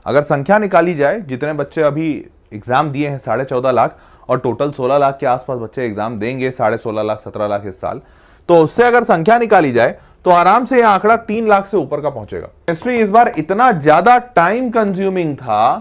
अगर संख्या निकाली जाए, जितने बच्चे अभी एग्जाम दिए हैं 14.5 लाख, और टोटल 16 लाख के आसपास बच्चे एग्जाम देंगे 16.5 लाख 17 लाख इस साल, तो उससे अगर संख्या निकाली जाए तो आराम से यह आंकड़ा 3 लाख से ऊपर का पहुंचेगा। केमिस्ट्री इस बार इतना ज्यादा टाइम कंज्यूमिंग था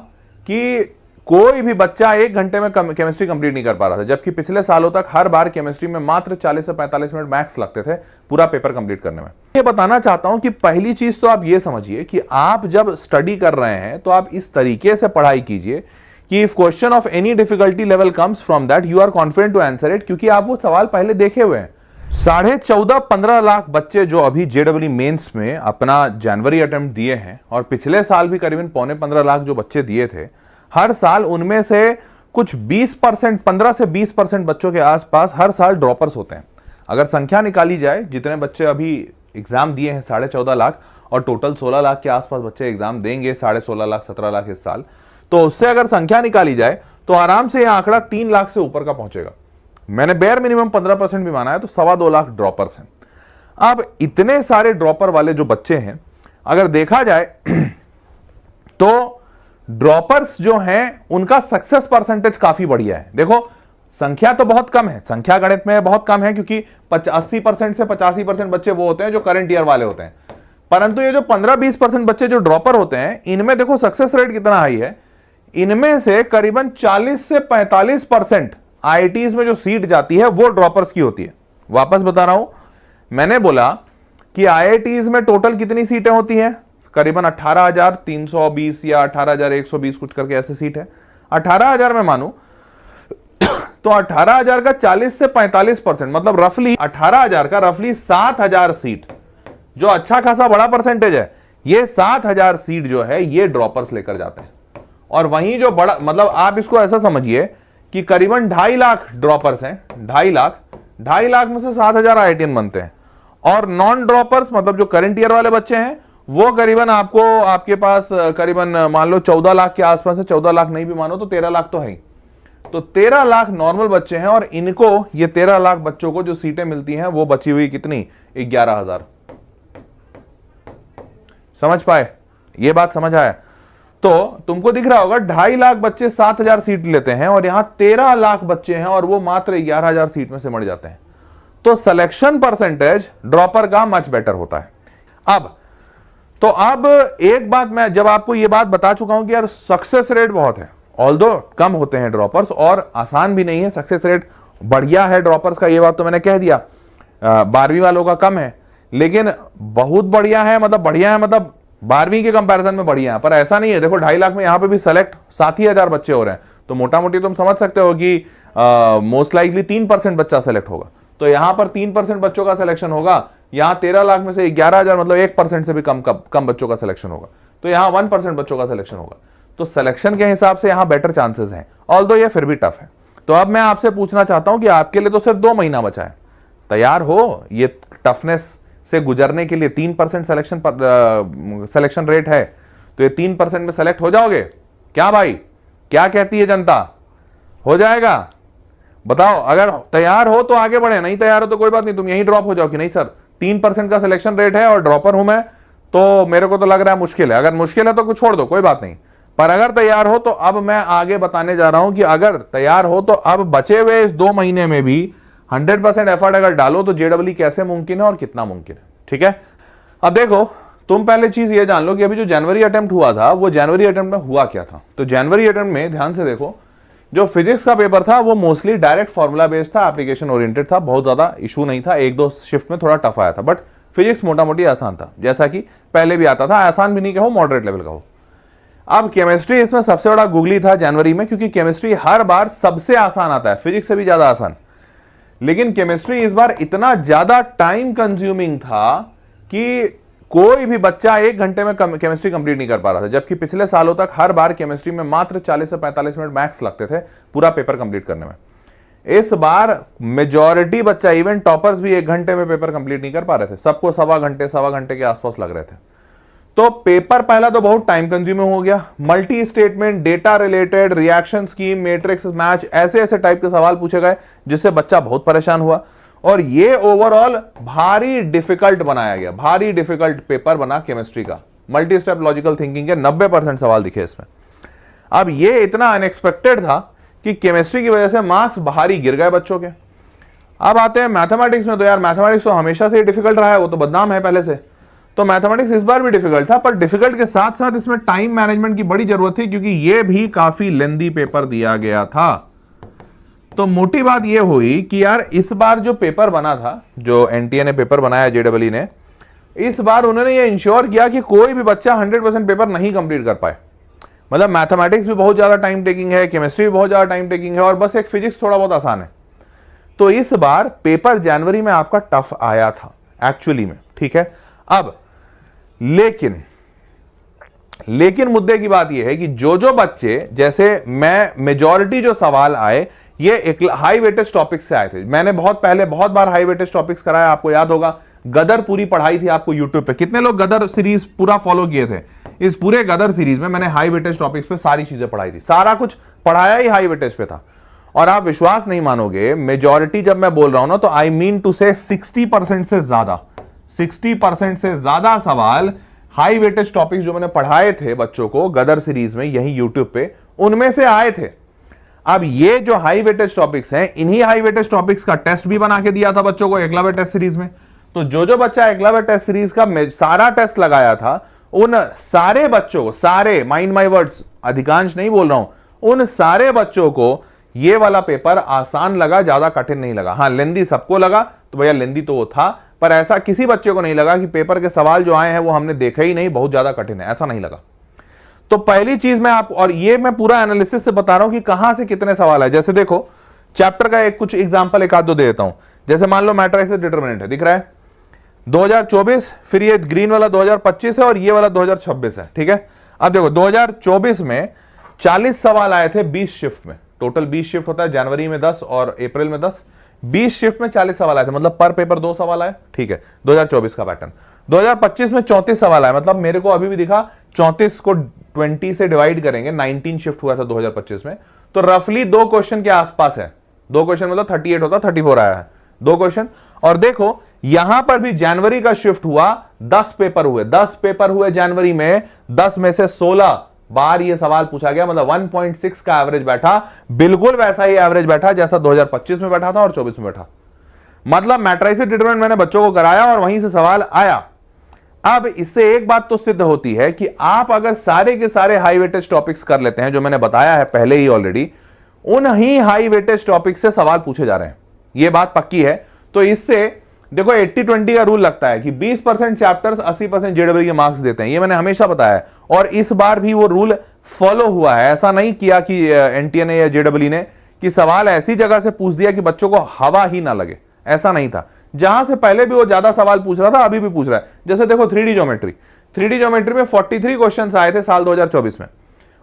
कि कोई भी बच्चा 1 घंटे में केमिस्ट्री कंप्लीट नहीं कर पा रहा था, जबकि पिछले सालों तक हर बार केमिस्ट्री में मात्र 40 से 45 मिनट मैक्स लगते थे पूरा पेपर कंप्लीट करने में। ये बताना चाहता हूं कि पहली चीज तो आप ये समझिए कि आप जब स्टडी कर रहे हैं तो आप इस तरीके से पढ़ाई कीजिए कि if question of any difficulty level comes from that you are confident to answer it, क्योंकि आप वो सवाल पहले देखे हुए हैं। 14.5-15 लाख बच्चे जो अभी जेडब्ल्यू मेंस में अपना जनवरी अटेम्प्ट दिए हैं, और पिछले साल भी करीबन 15.25 लाख जो बच्चे दिए थे, हर साल उनमें से कुछ 20%, 15 से 20% बच्चों के आसपास हर साल ड्रॉपर्स होते हैं। अगर संख्या निकाली जाए, जितने बच्चे अभी एग्जाम दिए हैं 14.5 लाख, और टोटल 16 लाख के आसपास बच्चे एग्जाम देंगे 16.5 लाख 17 लाख इस साल, तो उससे अगर संख्या निकाली जाए तो आराम से यह आंकड़ा 3 लाख से ऊपर का पहुंचेगा। मैंने बेयर मिनिमम 15% भी माना है, तो 2.25 लाख ड्रॉपर्स हैं। अब इतने सारे ड्रॉपर वाले जो बच्चे हैं, अगर देखा जाए तो ड्रॉपर्स जो हैं उनका सक्सेस परसेंटेज काफी बढ़िया है। देखो संख्या तो बहुत कम है, संख्या गणित में बहुत कम है, क्योंकि 80% से 85% बच्चे वो होते हैं जो करंट ईयर वाले होते हैं, परंतु ये जो 15-20% बच्चे जो ड्रॉपर होते हैं, इनमें देखो सक्सेस रेट कितना हाई है। इनमें से करीबन 40 से 45% आईआईटीज में जो सीट जाती है वो ड्रॉपर्स की होती है। वापस बता रहा हूं, मैंने बोला कि आईआईटीज में टोटल कितनी सीटें होती हैं, करीबन 18,320 या 18,120 कुछ करके ऐसे सीट है। 18,000 में मानू तो 18,000 का 40 से 45%, मतलब रफली 18,000 का रफली 7,000 सीट, जो अच्छा खासा बड़ा परसेंटेज है। ये 7,000 सीट जो है ये ड्रॉपर्स लेकर जाते हैं। और वहीं जो बड़ा, मतलब आप इसको ऐसा समझिए कि करीबन 2.5 लाख ड्रॉपर्स हैं, 2.5 लाख में से 7,000 आईआईटीएन बनते हैं। और नॉन ड्रॉपर्स, मतलब जो करंट ईयर वाले बच्चे हैं, वो करीबन आपके पास करीबन मान लो 14 लाख के आसपास है। 14 लाख नहीं भी मानो तो 13 लाख तो है ही। तो 13 लाख नॉर्मल बच्चे हैं, और इनको, ये 13 लाख बच्चों को जो सीटें मिलती हैं वो बची हुई कितनी, 11,000। समझ पाए? ये बात समझ आया? तो तुमको दिख रहा होगा 2.5 लाख बच्चे 7,000 सीट लेते हैं, और यहां 13 लाख बच्चे हैं और वो मात्र 11,000 सीट में से मर जाते हैं। तो सिलेक्शन परसेंटेज ड्रॉपर का मच बेटर होता है। अब एक बात, मैं जब आपको ये बात बता चुका हूं कि यार सक्सेस रेट बहुत है, ऑल्दो कम होते हैं ड्रॉपर्स, और आसान भी नहीं है, सक्सेस रेट बढ़िया है ड्रॉपर्स का, ये बात तो मैंने कह दिया। 12वीं वालों का कम है, लेकिन बहुत बढ़िया है, मतलब बढ़िया है, मतलब 12वीं के कंपैरिजन में बढ़िया है। पर ऐसा नहीं है, देखो 2.5 लाख में यहां पे भी सेलेक्ट 7,000 बच्चे हो रहे हैं, तो मोटा मोटी तुम समझ सकते हो कि मोस्ट लाइकली 3% बच्चा सेलेक्ट होगा। तो यहां पर 3% बच्चों का सिलेक्शन होगा, यहां 13 लाख में से 11,000, मतलब 1% से भी कम बच्चों का सिलेक्शन होगा। तो यहां 1% बच्चों का सिलेक्शन होगा। तो सिलेक्शन के हिसाब से यहां बेटर चांसेस हैं, ऑल्दो ये फिर भी टफ है। तो अब मैं आपसे पूछना चाहता हूं कि आपके लिए तो सिर्फ 2 महीना बचा है, तैयार हो ये टफनेस से गुजरने के लिए? 3% सिलेक्शन रेट है, तो ये 3% में सेलेक्ट हो जाओगे क्या भाई? क्या कहती है जनता? हो जाएगा? बताओ। अगर तैयार हो तो आगे बढ़े, नहीं तैयार हो तो कोई बात नहीं, तुम यहीं ड्रॉप हो जाओ कि नहीं सर 3% का सिलेक्शन रेट है और ड्रॉपर हूं मैं, तो मेरे को तो लग रहा है मुश्किल है। अगर मुश्किल है तो कुछ छोड़ दो, कोई बात नहीं। पर अगर तैयार हो तो अब मैं आगे बताने जा रहा हूं कि अगर तैयार हो तो अब बचे हुए इस 2 महीने में भी 100% एफर्ट अगर डालो तो जेडब्ल्यू कैसे मुमकिन है और कितना मुमकिन है। ठीक है, अब देखो, तुम पहले चीज ये जान लो कि अभी जो जनवरी अटेम्प्ट हुआ था, वो जनवरी अटेम्प्ट में हुआ क्या था। तो जनवरी अटेम्प्ट में ध्यान से देखो, जो फिजिक्स का पेपर था वो मोस्टली डायरेक्ट फॉर्मूला बेस्ड था, एप्लीकेशन ओरिएंटेड था, बहुत ज्यादा इशू नहीं था। 1-2 शिफ्ट में थोड़ा टफ आया था, बट फिजिक्स मोटा मोटी आसान था, जैसा कि पहले भी आता था। आसान भी नहीं कहो, मॉडरेट लेवल का हो। अब केमिस्ट्री इसमें सबसे बड़ा गुगली था जनवरी में, क्योंकि केमिस्ट्री हर बार सबसे आसान आता है, फिजिक्स से भी ज्यादा आसान। लेकिन केमिस्ट्री इस बार इतना ज्यादा टाइम कंज्यूमिंग था कि कोई भी बच्चा 1 घंटे में केमिस्ट्री कंप्लीट नहीं कर पा रहा था, जबकि पिछले सालों तक हर बार केमिस्ट्री में मात्र 40 से 45 मिनट मैक्स लगते थे पूरा पेपर कंप्लीट करने में। इस बार मेजॉरिटी बच्चा, इवन टॉपर्स भी 1 घंटे में पेपर कंप्लीट नहीं कर पा रहे थे, सबको सवा घंटे के आसपास लग रहे थे। तो पेपर पहला तो बहुत टाइम कंज्यूमिंग हो गया। Multi statement, data related, reaction scheme, matrix match, ऐसे ऐसे टाइप के सवाल पूछे गए जिससे बच्चा बहुत परेशान हुआ। और ये ओवरऑल भारी डिफिकल्ट बनाया गया, भारी डिफिकल्ट पेपर बना केमिस्ट्री का। मल्टी स्टेप लॉजिकल थिंकिंग के 90% सवाल दिखे इसमें। अब ये इतना अनएक्सपेक्टेड था कि केमिस्ट्री की वजह से मार्क्स बाहर ही गिर गए बच्चों के। अब आते हैं मैथमेटिक्स में, तो यार मैथमेटिक्स तो हमेशा से ही डिफिकल्ट रहा है, वो तो बदनाम है पहले से। तो मैथमेटिक्स इस बार भी डिफिकल्ट था, पर डिफिकल्ट के साथ साथ इसमें टाइम मैनेजमेंट की बड़ी जरूरत थी, क्योंकि ये भी काफी लेंदी पेपर दिया गया था। तो मोटी बात ये हुई कि यार इस बार जो पेपर बना था, जो एनटीए ने पेपर बनाया जेडब्ल्यू ने, इस बार उन्होंने ये इंश्योर किया कि कोई भी बच्चा 100% पेपर नहीं कंप्लीट कर पाए। मतलब मैथमेटिक्स भी बहुत ज्यादा टाइम टेकिंग है, केमिस्ट्री भी बहुत ज्यादा टाइम टेकिंग है, और बस एक फिजिक्स थोड़ा बहुत आसान है। तो इस बार पेपर जनवरी में आपका टफ आया था एक्चुअली में, ठीक है। अब लेकिन मुद्दे की बात यह है कि जो बच्चे, जैसे मैं मेजॉरिटी जो सवाल आए ये एक हाई वेटेज टॉपिक से आए थे। मैंने बहुत बार हाई वेटेज टॉपिक्स कराया, आपको याद होगा। गदर पूरी पढ़ाई थी आपको यूट्यूब पे। कितने लोग गदर सीरीज पूरा फॉलो किए थे? इस पूरे गदर सीरीज में मैंने हाई वेटेज टॉपिक्स पे सारी चीजें पढ़ाई थी, सारा कुछ पढ़ाया ही हाई वेटेज पे था। और आप विश्वास नहीं मानोगे, मेजॉरिटी जब मैं बोल रहा हूं ना, तो आई मीन टू से 60% से ज्यादा सवाल हाई वेटेज टॉपिक्स जो मैंने पढ़ाए थे बच्चों को गदर सीरीज में यही यूट्यूब पे, उनमें से आए थे। अब ये जो हाई वेटेज टॉपिक्स हैं, इन्हीं हाई वेटेज टॉपिक्स का टेस्ट भी बना के दिया था बच्चों को एकलव्य टेस्ट सीरीज में। तो जो बच्चा एकलव्य टेस्ट सीरीज का सारा टेस्ट लगाया था, उन सारे बच्चों को, सारे, माइंड माई वर्ड्स, अधिकांश नहीं बोल रहा हूं, उन सारे बच्चों को ये वाला पेपर आसान लगा, ज्यादा कठिन नहीं लगा। हाँ, लेंदी सबको लगा, तो भैया लेंदी तो वो था, पर ऐसा किसी बच्चे को नहीं लगा कि पेपर के सवाल जो आए हैं वो हमने देखे ही नहीं, बहुत ज्यादा कठिन है, ऐसा नहीं लगा। तो पहली चीज मैं आपको, और ये मैं पूरा एनालिसिस से बता रहा हूं कि कहां से कितने सवाल है। जैसे देखो, चैप्टर का कुछ एग्जांपल एक आध दो दे देता हूं। जैसे मान लो मैट्रिसेस डिटरमिनेंट है, दिख रहा है 2024, फिर ये ग्रीन वाला 2025 है और ये वाला 2026 है, ठीक है। अब देखो 2024 में 40 सवाल आए थे 20 शिफ्ट में। टोटल 20 शिफ्ट होता है, जनवरी में 10 और अप्रैल में 10। 20 शिफ्ट में 40 सवाल आए थे, मतलब पर पेपर 2 सवाल आए, ठीक है। 2024 का पैटर्न। 2025 में 34 सवाल आए, मतलब मेरे को अभी भी दिखा 34 को 20 से डिवाइड करेंगे, 19 शिफ्ट हुआ था 2025 में, तो रफली 2 क्वेश्चन के आसपास है। 2 क्वेश्चन मतलब 38 होता, 34 आया है 2 क्वेश्चन। और देखो यहां पर भी जनवरी का शिफ्ट हुआ, 10 पेपर हुए, 10 पेपर हुए जनवरी में, 10 में से 16 बार ये सवाल पूछा गया, मतलब 1.6 का एवरेज बैठा, बिल्कुल वैसा ही एवरेज बैठा जैसा 2025 में बैठा था और 24 में बैठा। मतलब मैट्रिसेस डिटरमिनेंट मैंने बच्चों को कराया और वहीं से सवाल आया। अब इससे एक बात तो सिद्ध होती है कि आप अगर सारे के सारे हाई वेटेज टॉपिक्स कर लेते हैं, जो मैंने बताया है पहले ही ऑलरेडी, उन ही हाई वेटेज टॉपिक से सवाल पूछे जा रहे हैं, ये बात पक्की है। तो इससे देखो 80-20 का रूल लगता है कि 20% चैप्टर्स 80% जेडब्ल्यू के मार्क्स देते हैं, ये मैंने हमेशा बताया है, और इस बार भी वो रूल फॉलो हुआ है। ऐसा नहीं किया कि एनटीए ने या जेडब्ल्यू ने कि सवाल ऐसी जगह से पूछ दिया कि बच्चों को हवा ही ना लगे, ऐसा नहीं था। जहां से पहले भी वो ज्यादा सवाल पूछ रहा था, अभी भी पूछ रहा है। जैसे देखो 3D ज्योमेट्री में 43 क्वेश्चन आए थे साल 2024 में,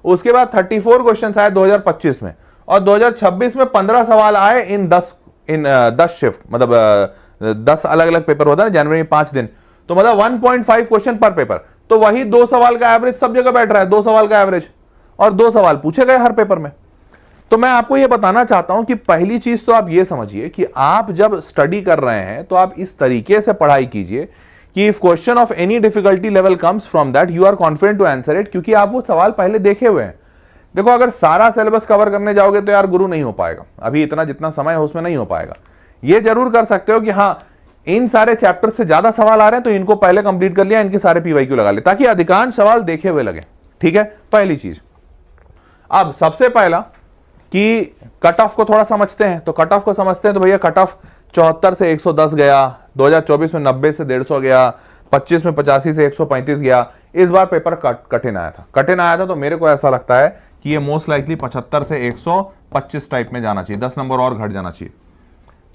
उसके बाद 34 क्वेश्चन आए 2025 में, और 2026 में 15 सवाल आए इन 10 शिफ्ट, मतलब 10 अलग अलग पेपर होता है ना, जनवरी में 5 दिन, तो मतलब 1.5 क्वेश्चन पर पेपर। तो वही 2 सवाल का एवरेज सब जगह बैठ रहा है, 2 सवाल का एवरेज, और 2 सवाल पूछे गए हर पेपर में। तो मैं आपको यह बताना चाहता हूं कि पहली चीज तो आप यह समझिए कि आप जब स्टडी कर रहे हैं तो आप इस तरीके से पढ़ाई कीजिए कि if question of any difficulty level comes from that you are confident to answer it, क्योंकि आप वो सवाल पहले देखे हुए हैं। देखो अगर सारा सिलेबस कवर करने जाओगे तो यार गुरु नहीं हो पाएगा, अभी इतना जितना समय है उसमें नहीं हो पाएगा। ये जरूर कर सकते हो कि हाँ इन सारे चैप्टर से ज्यादा सवाल आ रहे हैं तो इनको पहले कंप्लीट कर लिया, इनके सारे पीवाईक्यू लगा ले, ताकि अधिकांश सवाल देखे हुए लगे, ठीक है, पहली चीज। अब सबसे पहला कि कट ऑफ को थोड़ा समझते हैं, तो कट ऑफ को समझते हैं तो भैया कट ऑफ 74 से 110 गया, 2024 में 90 से 150 गया, 25 में 85 से 135 गया। इस बार पेपर कठिन आया था, तो मेरे को ऐसा लगता है कि ये मोस्ट लाइकली 75 से 125 टाइप में जाना चाहिए, 10 नंबर और घट जाना चाहिए।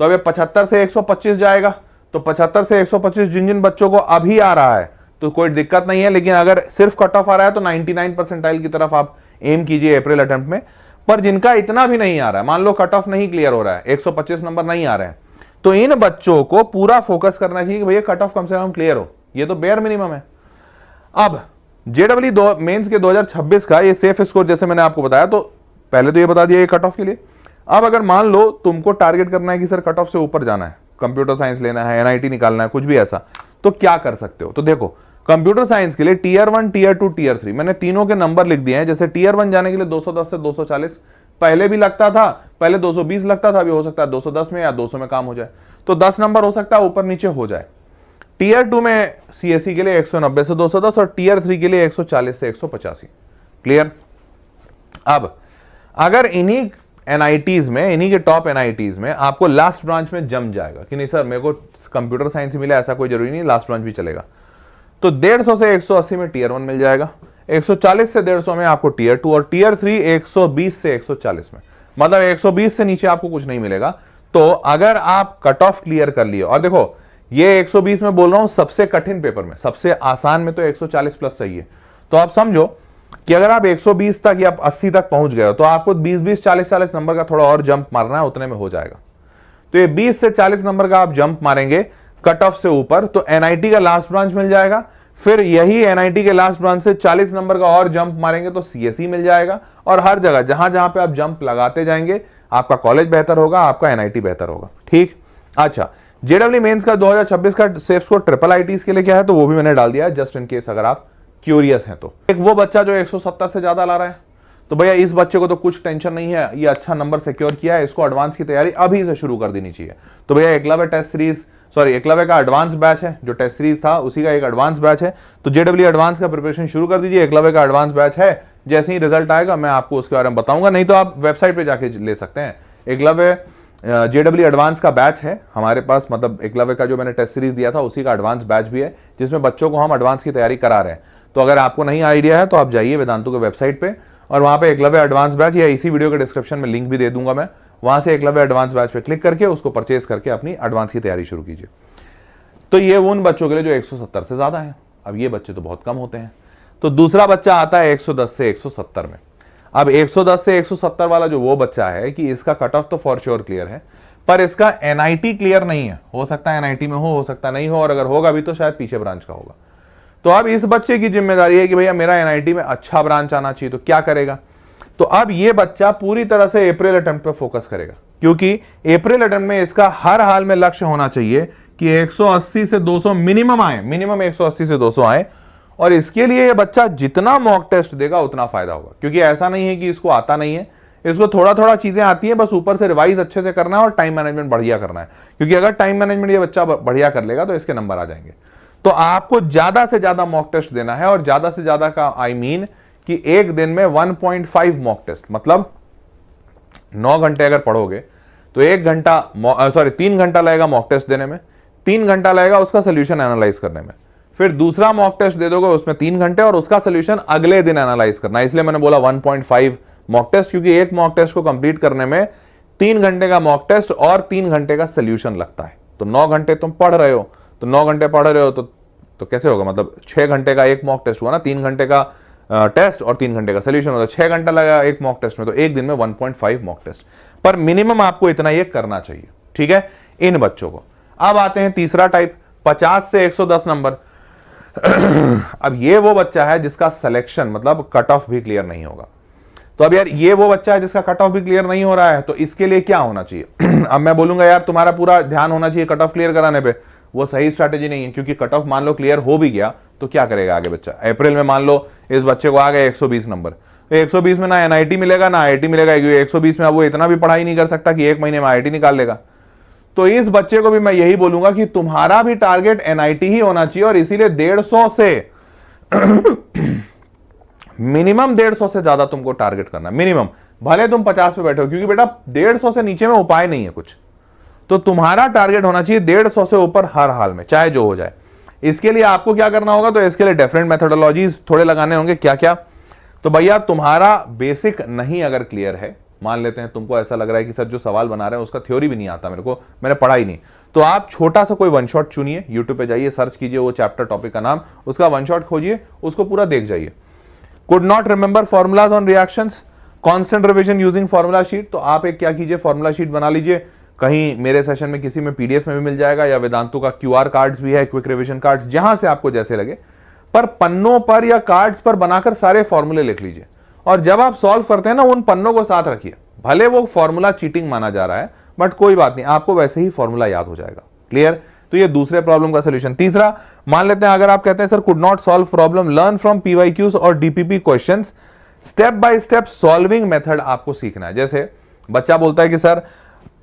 तो अब ये 75 से 125 जाएगा, तो 75 से 125 जिन बच्चों को अभी आ रहा है तो कोई दिक्कत नहीं है, लेकिन अगर सिर्फ कट ऑफ आ रहा है तो 99 परसेंटाइल की तरफ आप एम कीजिए अप्रैल अटेम्प्ट में। पर जिनका इतना भी नहीं आ रहा है, मान लो कट ऑफ नहीं क्लियर हो रहा है, 125 नंबर नहीं आ रहे हैं, तो इन बच्चों को पूरा फोकस करना चाहिए कि भैया कट ऑफ कम से कम क्लियर हो, ये तो बेयर मिनिमम है। अब जेडब्ल्यू मेंस के 2026 का ये सेफ स्कोर जैसे मैंने आपको बताया, तो पहले तो ये बता दिया ये कट ऑफ के लिए। अब अगर मान लो तुमको टारगेट करना है कि सर कट ऑफ से ऊपर जाना है, कंप्यूटर साइंस लेना है, एनआईटी निकालना है, कुछ भी ऐसा, तो क्या कर सकते हो? तो देखो कंप्यूटर साइंस के लिए टीयर 1, टीयर 2, टीयर 3 मैंने तीनों के नंबर लिख दिए हैं। जैसे टीयर 1 जाने के लिए 210 से 240 पहले भी लगता था, पहले 220 लगता था, अभी हो सकता है 210 में या 200 में काम हो जाए, तो 10 नंबर हो सकता है ऊपर नीचे हो जाए। टीयर 2 में सीएसई के लिए 190 से 210 और टीयर 3 के लिए 140 से 185। क्लियर। अब अगर इन्हीं एनआईटीज में, इन्हीं के टॉप एनआईटीज में आपको लास्ट ब्रांच में जम जाएगा कि नहीं सर मेरे को कंप्यूटर साइंस ही मिला, ऐसा कोई जरूरी नहीं, लास्ट ब्रांच भी चलेगा, तो 150 से 180 में टीयर 1 मिल जाएगा, 140 से 150 में आपको टीयर 2 और टीयर 3 120 से 140 में, मतलब 120 से नीचे आपको कुछ नहीं मिलेगा। तो अगर आप कट ऑफ क्लियर कर लिए, और देखो ये 120 में बोल रहा हूं सबसे कठिन पेपर में, सबसे आसान में तो 140 प्लस चाहिए। तो आप समझो कि अगर आप 120 तक या 80 तक पहुंच गए हो तो आपको 20-20, 40-40 नंबर का थोड़ा और जंप मारना है, उतने में हो जाएगा। तो ये 20 से 40 नंबर का आप जंप मारेंगे कट ऑफ से ऊपर तो एनआईटी का लास्ट ब्रांच मिल जाएगा, फिर यही एनआईटी के लास्ट ब्रांच से 40 नंबर का और जंप मारेंगे तो सीएसई मिल जाएगा। और हर जगह जहां जहां पे आप जंप लगाते जाएंगे आपका कॉलेज बेहतर होगा, आपका एनआईटी बेहतर होगा। ठीक। अच्छा, जेडब्ल्यू मेंस का 2026 का सेफ स्कोर ट्रिपल आईटीज के लिए क्या है, तो वो भी मैंने डाल दिया है जस्ट इन केस अगर आप क्यूरियस हैं तो। एक वो बच्चा जो 170 से ज्यादा ला रहा है, तो भैया इस बच्चे को तो कुछ टेंशन नहीं है, ये अच्छा नंबर सिक्योर किया है, इसको एडवांस की तैयारी अभी से शुरू कर देनी चाहिए। तो भैया Eklavya test series, sorry Eklavya का एडवांस बैच है, जो टेस्ट सीरीज था उसी का एक एडवांस बैच है, तो जेडब्ल्यू एडवांस का प्रिपरेशन शुरू कर दीजिए। एकलव्य का एडवांस बैच है, जैसे ही रिजल्ट आएगा मैं आपको उसके बारे में बताऊंगा, नहीं तो आप वेबसाइट पे जाके ले सकते हैं। एकलव्य जेडब्ल्यू एडवांस का बैच है हमारे पास, मतलब एकलव्य का जो मैंने टेस्ट सीरीज दिया था उसी का एडवांस बैच भी है, जिसमें बच्चों को हम एडवांस की तैयारी करा रहे हैं। तो अगर आपको नहीं आइडिया है तो आप जाइए वेदांतु के वेबसाइट पे और वहां पे एकलव्य एडवांस बैच, या इसी वीडियो के डिस्क्रिप्शन में लिंक भी दे दूंगा मैं, वहां से एकलव्य एडवांस बैच पे क्लिक करके उसको परचेज करके अपनी एडवांस की तैयारी शुरू कीजिए। तो ये उन बच्चों के लिए जो 170 से ज्यादा है, अब ये बच्चे तो बहुत कम होते हैं। तो दूसरा बच्चा आता है 110 से 170 में। अब 110 से 170 वाला जो वो बच्चा है कि इसका कट ऑफ तो फॉर श्योर क्लियर है, पर इसका एनआईटी क्लियर नहीं है। हो सकता है एनआईटी में हो सकता नहीं हो, और अगर होगा भी तो शायद पीछे ब्रांच का होगा। तो अब इस बच्चे की जिम्मेदारी है कि भैया मेरा एनआईटी में अच्छा ब्रांच आना चाहिए, तो क्या करेगा। तो अब ये बच्चा पूरी तरह से अप्रैल अटेम्प्ट पे फोकस करेगा, क्योंकि अप्रैल अटेम्प्ट में इसका हर हाल में लक्ष्य होना चाहिए कि 180 से 200 मिनिमम आए, मिनिमम 180 से 200 आए। और इसके लिए ये बच्चा जितना मॉक टेस्ट देगा उतना फायदा होगा, क्योंकि ऐसा नहीं है कि इसको आता नहीं है, इसको थोड़ा थोड़ा चीजें आती हैं, बस ऊपर से रिवाइज अच्छे से करना है और टाइम मैनेजमेंट बढ़िया करना है। क्योंकि अगर टाइम मैनेजमेंट ये बच्चा बढ़िया कर लेगा तो इसके नंबर आ जाएंगे। तो आपको ज्यादा से ज्यादा मॉक टेस्ट देना है, और ज्यादा से ज्यादा का आई मीन कि एक दिन में 1.5 मॉक टेस्ट, मतलब 9 घंटे अगर पढ़ोगे तो 1 घंटा, सॉरी 3 घंटा लगेगा मॉक टेस्ट देने में, 3 घंटा लगेगा उसका सोल्यूशन एनालाइज करने में, फिर दूसरा मॉक टेस्ट दे दोगे उसमें 3 घंटे और उसका सोल्यूशन अगले दिन एनालाइज करना। इसलिए मैंने बोला 1.5 मॉक टेस्ट, क्योंकि एक मॉक टेस्ट को कंप्लीट करने में 3 घंटे का मॉक टेस्ट और 3 घंटे का सोल्यूशन लगता है। तो 9 घंटे तुम पढ़ रहे हो, तो 9 घंटे पढ़ रहे हो तो कैसे होगा, मतलब 6 घंटे का एक मॉक टेस्ट हुआ ना, 3 घंटे का टेस्ट और 3 घंटे का सोल्यूशन होता है, 6 घंटा लगा एक मॉक टेस्ट में, तो एक दिन में 1.5 मॉक टेस्ट, पर मिनिमम आपको इतना ये करना चाहिए। ठीक है, इन बच्चों को। अब आते हैं तीसरा टाइप, 50 से 110 नंबर। अब ये वो बच्चा है जिसका सिलेक्शन, मतलब कट ऑफ भी क्लियर नहीं होगा। तो अब यार ये वो बच्चा है जिसका कट ऑफ भी क्लियर नहीं हो रहा है, तो इसके लिए क्या होना चाहिए। अब मैं बोलूंगा यार तुम्हारा पूरा ध्यान होना चाहिए कट ऑफ क्लियर कराने पे, वो सही स्ट्रैटेजी नहीं है, क्योंकि कट ऑफ मान लो क्लियर हो भी गया तो क्या करेगा आगे बच्चा। अप्रैल में मान लो इस बच्चे को आ गए 120 नंबर, तो 120 में ना एनआईटी मिलेगा ना आईआईटी मिलेगा, 120 में अब वो इतना भी पढ़ाई नहीं कर सकता कि 1 महीने में आईआईटी निकाल लेगा। तो इस बच्चे को भी मैं यही बोलूंगा कि तुम्हारा भी टारगेट एनआईटी ही होना चाहिए, और इसीलिए 150 से मिनिमम 150 से ज्यादा तुमको टारगेट करना, मिनिमम, भले तुम 50 पे बैठे हो, क्योंकि बेटा 150 से नीचे में उपाय नहीं है कुछ। तो तुम्हारा टारगेट होना चाहिए 150 से ऊपर हर हाल में, चाहे जो हो जाए। इसके लिए आपको क्या करना होगा, तो इसके लिए डिफरेंट मेथोडोलॉजीज थोड़े लगाने होंगे। क्या क्या, तो भैया तुम्हारा बेसिक नहीं अगर क्लियर है, मान लेते हैं तुमको ऐसा लग रहा है कि सर जो सवाल बना रहे हैं उसका थ्योरी भी नहीं आता मेरे को, मैंने पढ़ा ही नहीं, तो आप छोटा सा कोई वन शॉट चुनिए, यूट्यूब पे जाइए, सर्च कीजिए वो चैप्टर टॉपिक का नाम, उसका वन शॉट खोजिए, उसको पूरा देख जाइए। Could not remember formulas on reactions, constant revision using formula sheet, तो आप एक क्या कीजिए, फॉर्मूला शीट बना लीजिए, कहीं मेरे सेशन में किसी में पीडीएफ में भी मिल जाएगा, या वेदांतु का क्यूआर कार्ड्स भी है, क्विक रिवीजन कार्ड्स, जहां से आपको जैसे लगे, पर पन्नों पर या कार्ड्स पर बनाकर सारे फॉर्मूले लिख लीजिए, और जब आप सॉल्व करते हैं ना उन पन्नों को साथ रखिए। भले वो फॉर्मूला चीटिंग माना जा रहा है, बट कोई बात नहीं, आपको वैसे ही फॉर्मूला याद हो जाएगा। क्लियर, तो ये दूसरे प्रॉब्लम का सोल्यूशन। तीसरा, मान लेते हैं अगर आप कहते हैं sir could not solve problem, learn from PYQs और DPP questions, step by step solving method आपको सीखना है। जैसे बच्चा बोलता है कि सर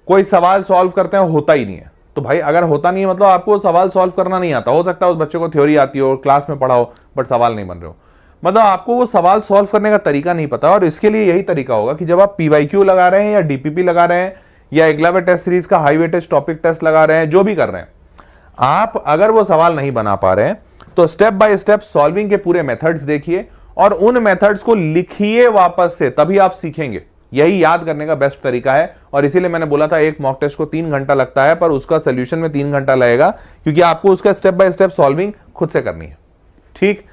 कोई सवाल सॉल्व करते हैं होता ही नहीं है, तो भाई अगर होता नहीं है मतलब आपको सवाल सॉल्व करना नहीं आता। हो सकता है उस बच्चे को थ्योरी आती हो, क्लास में पढ़ा हो, बट सवाल नहीं बन रहे हो, मतलब आपको वो सवाल सॉल्व करने का तरीका नहीं पता। और इसके लिए यही तरीका होगा कि जब आप पीवाईक्यू लगा रहे हैं या डीपीपी लगा रहे हैं या एकलव्य टेस्ट सीरीज का हाई वेटेज टॉपिक टेस्ट लगा रहे हैं, जो भी कर रहे हैं, आप अगर वो सवाल नहीं बना पा रहे हैं तो स्टेप बाय स्टेप सॉल्विंग के पूरे मेथड्स देखिए और उन मेथड्स को लिखिए वापस से, तभी आप सीखेंगे। यही याद करने का बेस्ट तरीका है। और इसीलिए मैंने बोला था एक मॉक टेस्ट को 3 घंटा लगता है, पर उसका सोल्यूशन में 3 घंटा लगेगा, क्योंकि आपको उसका स्टेप बाय स्टेप सॉल्विंग खुद से करनी है। ठीक।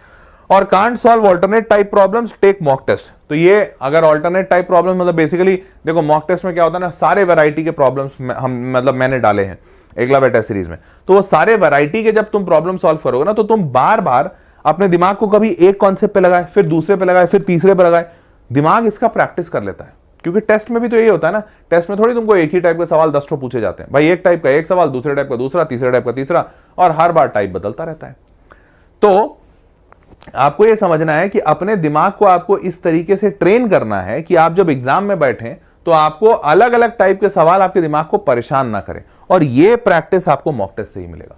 और can't solve alternate type problems, take mock test. तो ये अगर ऑल्टरनेट टाइप प्रॉब्लम मतलब बेसिकली देखो मॉक टेस्ट में क्या होता है ना, सारे वैरायटी के प्रॉब्लम्स हम मतलब मैंने डाले हैं एकलव्य टेस्ट सीरीज में, तो वो सारे वैरायटी के जब तुम प्रॉब्लम सॉल्व करोगे ना, तो तुम बार बार अपने दिमाग को कभी एक कॉन्सेप्ट पे लगाए, फिर दूसरे पे लगाए, फिर तीसरे पे लगाए, दिमाग इसका प्रैक्टिस कर लेता है। क्योंकि टेस्ट में भी तो यही होता है ना, टेस्ट में थोड़ी तुमको एक ही टाइप के सवाल 10 ठो पूछे जाते हैं भाई, एक टाइप का एक सवाल, दूसरे टाइप का दूसरा, तीसरे टाइप का तीसरा, और हर बार टाइप बदलता रहता है। तो आपको यह समझना है कि अपने दिमाग को आपको इस तरीके से ट्रेन करना है कि आप जब एग्जाम में बैठे तो आपको अलग अलग टाइप के सवाल आपके दिमाग को परेशान ना करें, और यह प्रैक्टिस आपको मॉक टेस्ट से ही मिलेगा।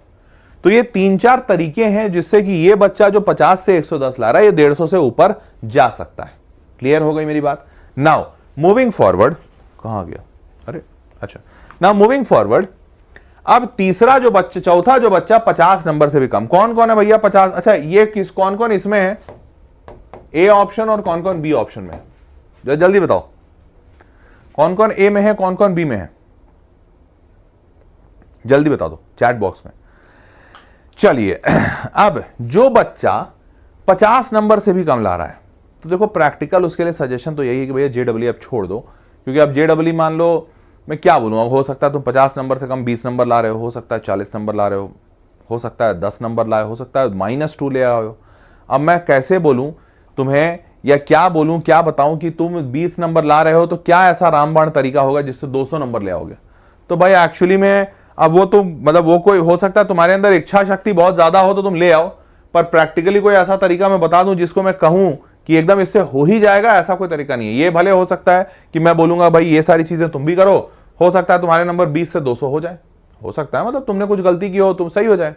तो ये 3-4 तरीके हैं जिससे कि ये बच्चा जो 50 से 110 ला रहा है, ये 150 से ऊपर जा सकता है। क्लियर हो गई मेरी बात? नाउ मूविंग फॉरवर्ड, कहां गया, अरे अच्छा, नाउ मूविंग फॉरवर्ड, अब तीसरा जो बच्चा, चौथा जो बच्चा 50 नंबर से भी कम, कौन कौन है भैया 50? अच्छा, ये किस, कौन कौन इसमें है ए ऑप्शन और कौन कौन बी ऑप्शन में है? जल्दी बताओ, कौन कौन ए में है, कौन कौन बी में है? जल्दी बता दो चैट बॉक्स में। चलिए, अब जो बच्चा 50 नंबर से भी कम ला रहा है, तो देखो प्रैक्टिकल उसके लिए सजेशन तो यही है कि भैया जेडब्ल्यू अब छोड़ दो, क्योंकि अब जेडब्ल्यू मान लो, मैं क्या बोलूँ, अब हो सकता है तुम 50 नंबर से कम 20 नंबर ला रहे हो सकता है 40 नंबर ला रहे हो सकता है 10 नंबर लाए, हो सकता है -2 ले आए हो। अब मैं कैसे बोलूं तुम्हें, या क्या बोलूं, क्या बताऊं कि तुम 20 नंबर ला रहे हो तो क्या ऐसा रामबाण तरीका होगा जिससे 200 नंबर ले आओगे? तो भाई एक्चुअली में अब वो तो मतलब वो कोई हो सकता है तुम्हारे अंदर इच्छा शक्ति बहुत ज्यादा हो तो तुम ले आओ, पर प्रैक्टिकली कोई ऐसा तरीका मैं बता दूं जिसको मैं कहूं कि एकदम इससे हो ही जाएगा, ऐसा कोई तरीका नहीं है। ये भले हो सकता है कि मैं बोलूंगा भाई ये सारी चीजें तुम भी करो, हो सकता है तुम्हारे नंबर 20 से 200 हो जाए, हो सकता है मतलब तुमने कुछ गलती की हो तुम सही हो जाए।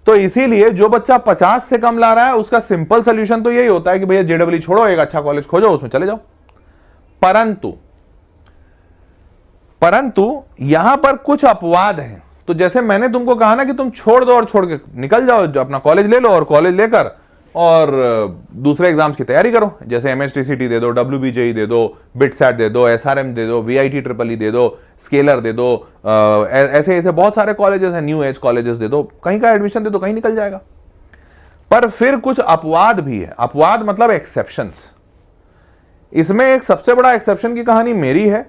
तो इसीलिए जो बच्चा 50 से कम ला रहा है उसका सिंपल सोल्यूशन तो यही होता है कि भैया जेडब्ल्यू छोड़ो, एक अच्छा कॉलेज खोजो, उसमें चले जाओ। परंतु यहां पर कुछ अपवाद हैं। तो जैसे मैंने तुमको कहा ना कि तुम छोड़ दो और छोड़ के निकल जाओ, जो अपना कॉलेज ले लो और कॉलेज लेकर और दूसरे एग्जाम्स की तैयारी करो, जैसे एमएसटीसीटी दे दो, डब्ल्यूबीजेई दे दो, बिटसैट दे दो, एसआरएम दे दो, वीआईटी ट्रिपल ई दे दो, स्केलर दे दो, ऐसे ऐसे बहुत सारे कॉलेजेस हैं, न्यू एज कॉलेजेस दे दो, कहीं का एडमिशन दे दो, कहीं निकल जाएगा। पर फिर कुछ अपवाद भी है, अपवाद मतलब एक्सेप्शंस। इसमें एक सबसे बड़ा एक्सेप्शन की कहानी मेरी है,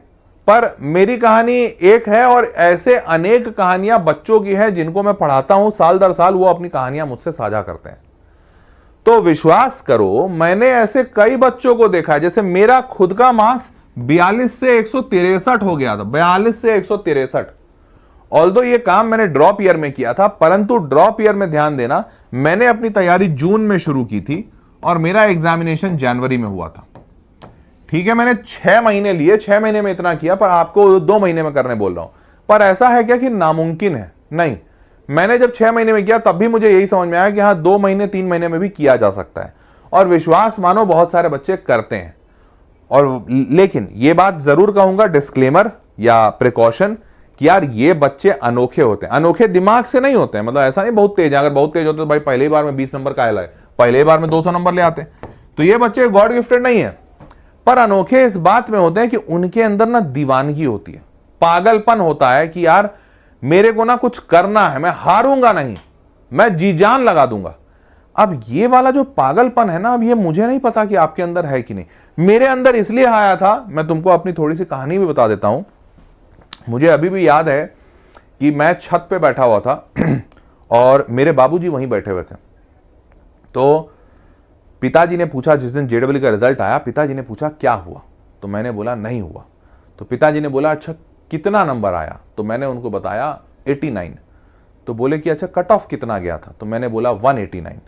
पर मेरी कहानी एक है और ऐसे अनेक कहानियां बच्चों की हैं जिनको मैं पढ़ाता हूं साल दर साल, वो अपनी कहानियां मुझसे साझा करते हैं। तो विश्वास करो मैंने ऐसे कई बच्चों को देखा है, जैसे मेरा खुद का मार्क्स 42 से 163 हो गया था, 42 से 163। ऑल्दो ये काम मैंने ड्रॉप ईयर में किया था, परंतु ड्रॉप ईयर में ध्यान देना, मैंने अपनी तैयारी जून में शुरू की थी और मेरा एग्जामिनेशन जनवरी में हुआ था। ठीक है, मैंने 6 महीने लिए, 6 महीने में इतना किया, पर आपको 2 महीने में करने बोल रहा हूं। पर ऐसा है क्या कि नामुमकिन है? नहीं, मैंने जब 6 महीने में किया तब भी मुझे यही समझ में आया कि हाँ 2 महीने 3 महीने में भी किया जा सकता है, और विश्वास मानो बहुत सारे बच्चे करते हैं। और लेकिन ये बात जरूर कहूंगा, डिस्क्लेमर या प्रिकॉशन, कि यार ये बच्चे अनोखे होते हैं, अनोखे दिमाग से नहीं होते हैं, मतलब ऐसा नहीं बहुत तेज है, अगर बहुत तेज होते तो भाई पहले ही बार में 20 नंबर का लाए, पहले ही बार में 200 नंबर ले आते। तो ये बच्चे गॉड गिफ्टेड नहीं है, पर अनोखे इस बात में होते हैं कि उनके अंदर ना दीवानगी होती है, पागलपन होता है कि यार मेरे को ना कुछ करना है, मैं हारूंगा नहीं, मैं जी जान लगा दूंगा। अब ये वाला जो पागलपन है ना, अब ये मुझे नहीं पता कि आपके अंदर है कि नहीं, मेरे अंदर इसलिए आया था। मैं तुमको अपनी थोड़ी सी कहानी भी बता देता हूं। मुझे अभी भी याद है कि मैं छत पे बैठा हुआ था और मेरे बाबूजी वहीं बैठे हुए थे। तो पिताजी ने पूछा, जिस दिन जेडब्ल्यू का रिजल्ट आया, पिताजी ने पूछा क्या हुआ, तो मैंने बोला नहीं हुआ। तो पिताजी ने बोला अच्छा कितना नंबर आया, तो मैंने उनको बताया 89। तो बोले कि अच्छा कट ऑफ कितना गया था, तो मैंने बोला 189।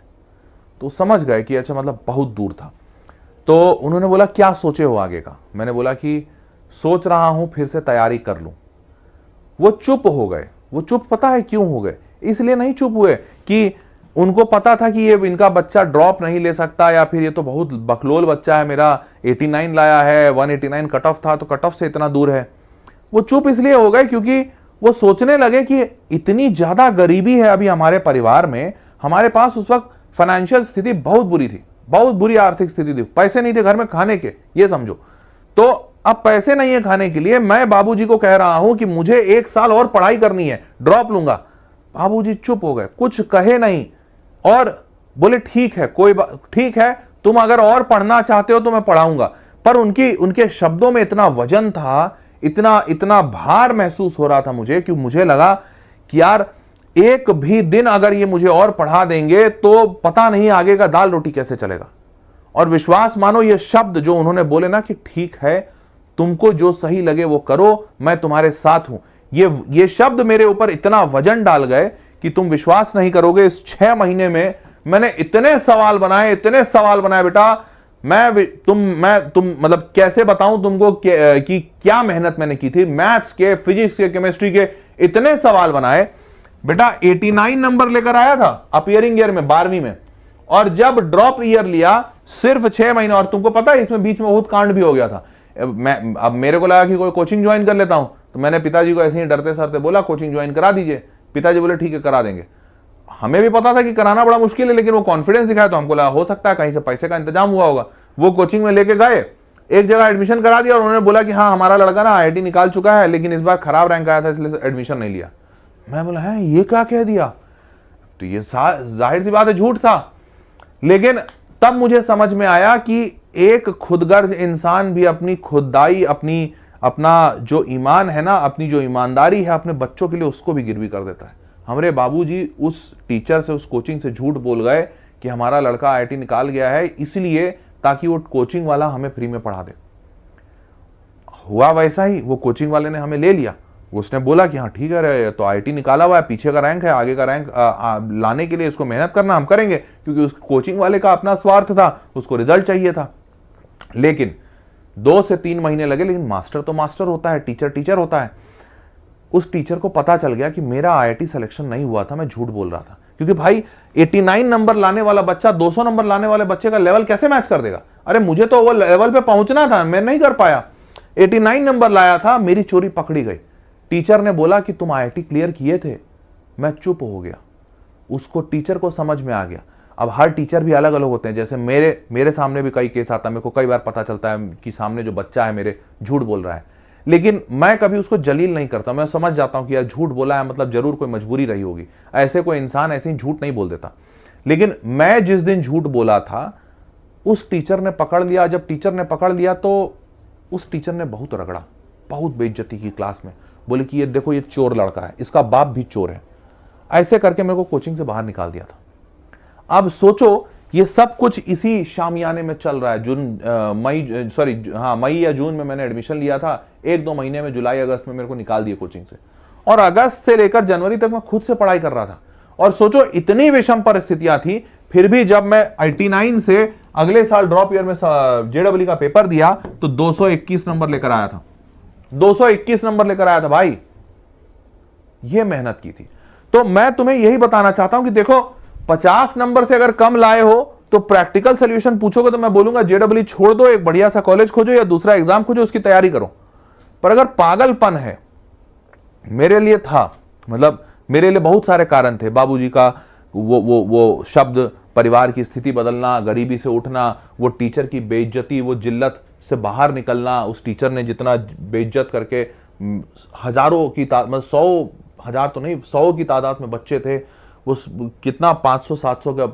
तो समझ गए कि अच्छा मतलब बहुत दूर था। तो उन्होंने बोला क्या सोचे हो आगे का, मैंने बोला कि सोच रहा हूं फिर से तैयारी कर लूं। वो चुप हो गए। वो चुप पता है क्यों हो गए? इसलिए नहीं चुप हुए कि उनको पता था कि ये इनका बच्चा ड्रॉप नहीं ले सकता, या फिर ये तो बहुत बकलोल बच्चा है, मेरा 89 लाया है, 189 कट ऑफ था, तो कट ऑफ से इतना दूर है। वो चुप इसलिए हो गए क्योंकि वो सोचने लगे कि इतनी ज्यादा गरीबी है अभी हमारे परिवार में, हमारे पास उस वक्त फाइनेंशियल स्थिति बहुत बुरी थी, बहुत बुरी आर्थिक स्थिति थी, पैसे नहीं थे घर में खाने के, ये समझो। तो अब पैसे नहीं है खाने के लिए, मैं बाबूजी को कह रहा हूं कि मुझे 1 साल और पढ़ाई करनी है, ड्रॉप लूंगा। बाबूजी चुप हो गए, कुछ कहे नहीं, और बोले ठीक है, कोई बात, ठीक है, तुम अगर और पढ़ना चाहते हो तो मैं पढ़ाऊंगा। पर उनके शब्दों में इतना वजन था, इतना इतना भार महसूस हो रहा था मुझे, कि मुझे लगा कि यार एक भी दिन अगर ये मुझे और पढ़ा देंगे तो पता नहीं आगे का दाल रोटी कैसे चलेगा। और विश्वास मानो, ये शब्द जो उन्होंने बोले ना कि ठीक है, तुमको जो सही लगे वो करो, मैं तुम्हारे साथ हूं, ये शब्द मेरे ऊपर इतना वजन डाल गए कि तुम विश्वास नहीं करोगे। इस 6 महीने में मैंने इतने सवाल बनाए, इतने सवाल बनाए बेटा, तुम मतलब कैसे बताऊं तुमको कि क्या मेहनत मैंने की थी। मैथ्स के, फिजिक्स के, केमिस्ट्री के इतने सवाल बनाए बेटा। 89 नंबर लेकर आया था अपीयरिंग ईयर में, 12वीं में, और जब ड्रॉप ईयर लिया सिर्फ 6 महीने। और तुमको पता है इसमें बीच में बहुत कांड भी हो गया था। अब मेरे को लगा कि कोई कोचिंग ज्वाइन कर लेता हूं, तो मैंने पिताजी को ऐसे ही डरते सरते बोला कोचिंग ज्वाइन करा दीजिए। पिताजी बोले ठीक है करा देंगे। हमें भी पता था कि कराना बड़ा मुश्किल है, लेकिन वो कॉन्फिडेंस दिखाया तो हमको लगा हो सकता है कहीं से पैसे का इंतजाम हुआ होगा। वो कोचिंग में लेके गए, एक जगह एडमिशन करा दिया, और उन्होंने बोला कि हाँ हमारा लड़का ना IIT निकाल चुका है, लेकिन इस बार खराब रैंक आया था इसलिए एडमिशन नहीं लिया। मैं बोला है ये क्या कह दिया? तो ये जाहिर सी बात है झूठ था। लेकिन तब मुझे समझ में आया कि एक खुदगर्ज इंसान भी अपनी खुदाई, अपना जो ईमान है ना, अपनी जो ईमानदारी है अपने बच्चों के लिए, उसको भी गिरवी कर देता है। हमारे बाबूजी उस टीचर से, उस कोचिंग से झूठ बोल गए कि हमारा लड़का IIT निकाल गया है, इसलिए ताकि वो कोचिंग वाला हमें फ्री में पढ़ा दे। हुआ वैसा ही, वो कोचिंग वाले ने हमें ले लिया। उसने बोला कि हाँ ठीक है, तो IIT निकाला हुआ है, पीछे का रैंक है, आगे का रैंक लाने के लिए इसको मेहनत करना हम करेंगे, क्योंकि उस कोचिंग वाले का अपना स्वार्थ था, उसको रिजल्ट चाहिए था। लेकिन 2 से 3 महीने लगे, लेकिन मास्टर तो मास्टर होता है, टीचर टीचर होता है। उस टीचर को पता चल गया कि मेरा IIT सिलेक्शन नहीं हुआ था, मैं झूठ बोल रहा था। क्योंकि भाई 89 नंबर लाने वाला बच्चा 200 नंबर लाने वाले बच्चे का लेवल कैसे मैच कर देगा? अरे मुझे तो वो लेवल पे पहुंचना था, मैं नहीं कर पाया। 89 नंबर लाया था, मेरी चोरी पकड़ी गई। टीचर ने बोला कि तुम IIT क्लियर किए थे। मैं चुप हो गया। उसको, टीचर को समझ में आ गया। अब हर टीचर भी अलग अलग होते हैं। जैसे मेरे सामने भी कई केस आता है, मेरे को कई बार पता चलता है कि सामने जो बच्चा है मेरे झूठ बोल रहा है, लेकिन मैं कभी उसको जलील नहीं करता। मैं समझ जाता हूं कि यार झूठ बोला है मतलब जरूर कोई मजबूरी रही होगी, ऐसे कोई इंसान ऐसे ही झूठ नहीं बोल देता। लेकिन मैं जिस दिन झूठ बोला था, उस टीचर ने पकड़ लिया। जब टीचर ने पकड़ लिया तो उस टीचर ने बहुत रगड़ा, बहुत बेइज्जती की क्लास में। बोले कि ये देखो ये चोर लड़का है, इसका बाप भी चोर है। ऐसे करके मेरे को कोचिंग से बाहर निकाल दिया था। अब सोचो ये सब कुछ इसी शामियाने में चल रहा है। मई या जून में मैंने एडमिशन लिया था, 1-2 महीने में जुलाई अगस्त में मेरे को निकाल दिया कोचिंग से, और अगस्त से लेकर जनवरी तक मैं खुद से पढ़ाई कर रहा था। और सोचो इतनी विषम परिस्थितियां थी, फिर भी जब मैं 89 से अगले साल ड्रॉप ईयर में JEE का पेपर दिया तो 221 नंबर लेकर आया था। 221 नंबर लेकर आया था भाई, ये मेहनत की थी। तो मैं तुम्हें यही बताना चाहता हूं कि देखो 50 नंबर से अगर कम लाए हो तो प्रैक्टिकल सॉल्यूशन पूछोगे तो मैं बोलूंगा JEE छोड़ दो, एक बढ़िया सा कॉलेज खोजो या दूसरा एग्जाम खोजो, उसकी तैयारी करो। पर अगर पागलपन है, मेरे लिए था, मतलब मेरे लिए बहुत सारे कारण थे। बाबूजी का वो शब्द, परिवार की स्थिति बदलना, गरीबी से उठना, वो टीचर की बेइज्जती, वो जिल्लत से बाहर निकलना। उस टीचर ने जितना बेइज्जत करके हजारों की तादाद, 100,000 तो नहीं, 100 की तादाद में बच्चे थे, उस कितना 500-700 का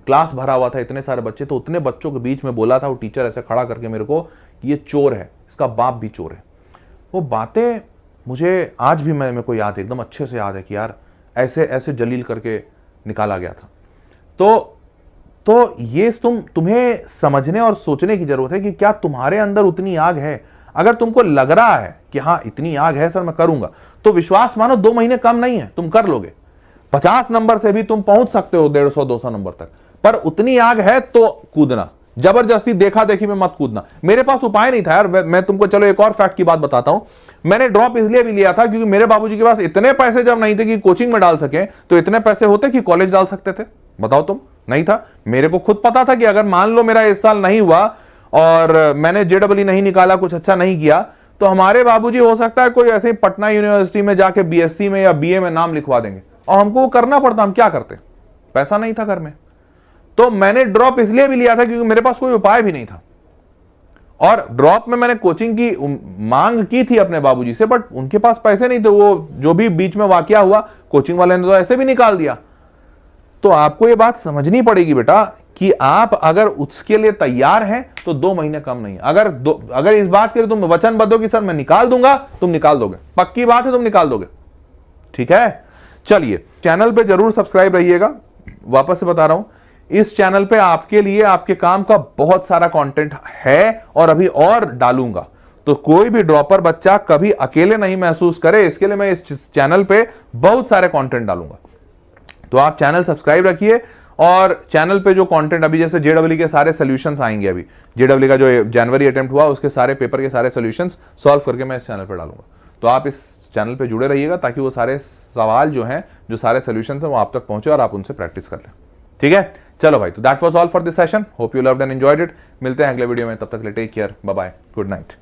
क्लास भरा हुआ था, इतने सारे बच्चे, तो उतने बच्चों के बीच में बोला था वो टीचर ऐसे खड़ा करके मेरे को कि ये चोर है, इसका बाप भी चोर है। वो बातें मुझे आज भी मेरे को याद है, एकदम अच्छे से याद है कि यार ऐसे ऐसे जलील करके निकाला गया था। तो ये तुम्हें समझने और सोचने की जरूरत है कि क्या तुम्हारे अंदर उतनी आग है। अगर तुमको लग रहा है कि हाँ इतनी आग है सर मैं करूंगा, तो विश्वास मानो 2 महीने कम नहीं है, तुम कर लोगे। 50 नंबर से भी तुम पहुंच सकते हो 150-200 नंबर तक, पर उतनी आग है तो कूदना, जबरदस्ती देखा देखी में मत कूदना। मेरे पास उपाय नहीं था यार, मैं तुमको चलो एक और फैक्ट की बात बताता हूं। मैंने ड्रॉप इसलिए भी लिया था क्योंकि मेरे बाबूजी के पास इतने पैसे जब नहीं थे कि कोचिंग में डाल सके, तो इतने पैसे होते कि कॉलेज डाल सकते थे? बताओ तुम। नहीं था। मेरे को खुद पता था कि अगर मान लो मेरा इस साल नहीं हुआ और मैंने JEE नहीं निकाला, कुछ अच्छा नहीं किया, तो हमारे बाबूजी हो सकता है कोई ऐसे ही पटना यूनिवर्सिटी में जाके BSc में या BA में नाम लिखवा देंगे, और हमको वो करना पड़ता। हम क्या करते, पैसा नहीं था घर में। तो मैंने ड्रॉप इसलिए भी लिया था क्योंकि मेरे पास कोई उपाय भी नहीं था। और ड्रॉप में मैंने कोचिंग की मांग की थी अपने बाबूजी से, बट उनके पास पैसे नहीं थे। वो जो भी बीच में वाकया हुआ, कोचिंग वाले ने तो ऐसे भी निकाल दिया। तो आपको ये बात समझनी पड़ेगी बेटा कि आप अगर उसके लिए तैयार हैं तो 2 महीने कम नहीं है। अगर इस बात के लिए तुम वचनबद्ध हो कि सर मैं निकाल दूंगा, तुम निकाल दोगे, पक्की बात है, तुम निकाल दोगे। ठीक है, चलिए चैनल पे जरूर सब्सक्राइब रहिएगा। वापस से बता रहा हूं, इस चैनल पे आपके लिए आपके काम का बहुत सारा कंटेंट है और अभी और डालूंगा। तो कोई भी ड्रॉपर बच्चा कभी अकेले नहीं महसूस करे, इसके लिए मैं इस चैनल पे बहुत सारे कंटेंट डालूंगा। तो आप चैनल सब्सक्राइब रखिए, और चैनल पे जो कंटेंट अभी जैसे JEE के सारे सॉल्यूशंस आएंगे, अभी JEE का जो जनवरी अटेम्प्ट हुआ उसके सारे पेपर के सारे सॉल्यूशंस सॉल्व करके मैं इस चैनल पे डालूंगा। तो आप इस चैनल पे जुड़े रहिएगा ताकि वो सारे सवाल जो हैं, जो सारे सॉल्यूशंस हैं, वो आप तक पहुंचे और आप उनसे प्रैक्टिस कर लें। ठीक है, चलो भाई, तो that was all for this session. Hope you loved and enjoyed it. मिलते हैं अगले वीडियो में, तब तक के लिए take care, bye bye, good night.